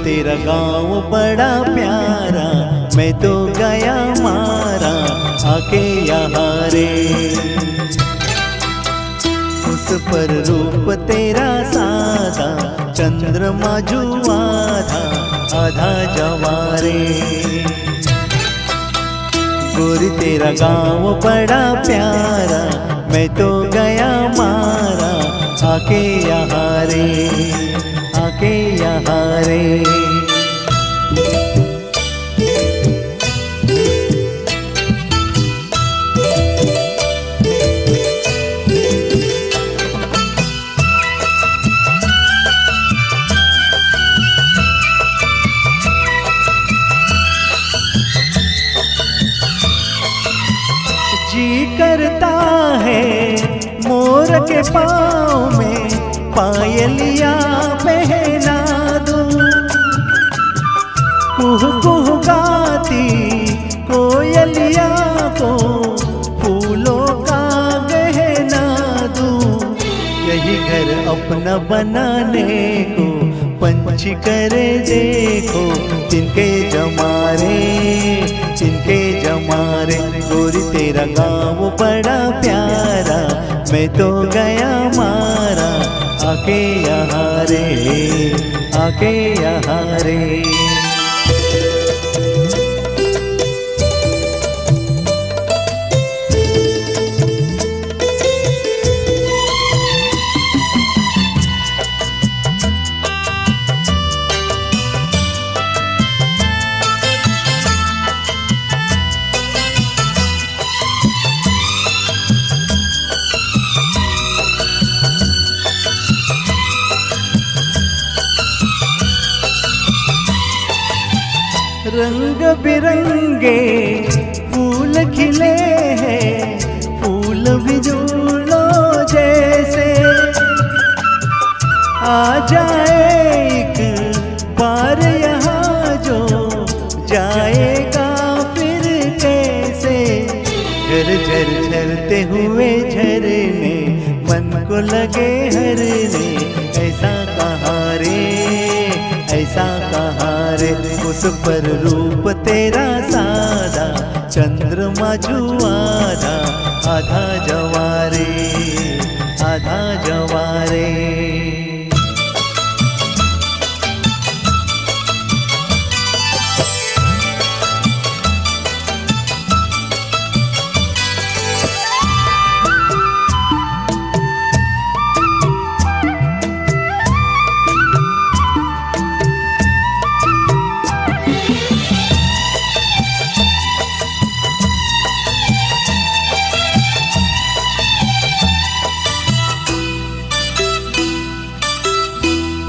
तेरा गाँव बड़ा प्यारा, मैं तो गया मारा आके यहाँ रे। उस पर रूप तेरा सादा, चंद्रमा जो आधा आधा जवारे। गोरी तेरा गाँव बड़ा प्यारा, मैं तो गया मारा आके यहाँ रे, आके यहाँ रे। जी करता है मोर के पाँव में पायलिया पहना दूं, कुह कुह गाती कोयलिया को फूलों का गहना दूं। यही घर अपना बनाने को पंछी करे देखो, जिनके जमारे जिनके जमारे। गोरी तेरा गाँव बड़ा प्यारा, मैं तो गया मारा आके यहाँ रे, आके यहाँ रे। रंग बिरंगे फूल खिले हैं, फूल बिजूलों जैसे। आ जाए एक बार यहाँ जो, जाएगा फिर कैसे। झर झर झरते हुए झरने मन को लगे हरने, ऐसा कहाँ रे, ऐसा कहाँ रे। उस पर रूप तेरा सादा, चंद्रमा जो आधा आधा जवारे, आधा जवारे।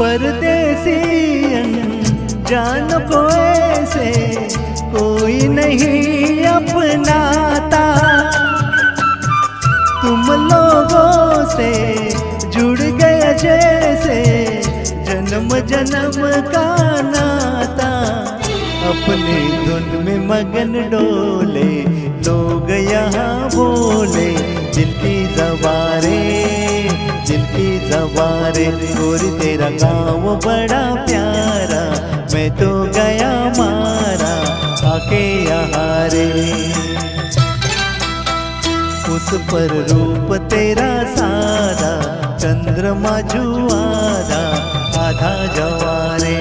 परदेसियन जान को ऐसे कोई नहीं अपनाता, तुम लोगों से जुड़ गया जैसे जन्म जन्म का नाता। अपने धुन में मगन डोले लोग यहाँ बोले, दिल की जवारे दिल की जवारे। गोरी तेरा गाँव बड़ा प्यारा, मैं तो गया मारा आके यहाँ रे। उस पर रूप तेरा सादा, चंद्रमा जो आधा आधा जवारे।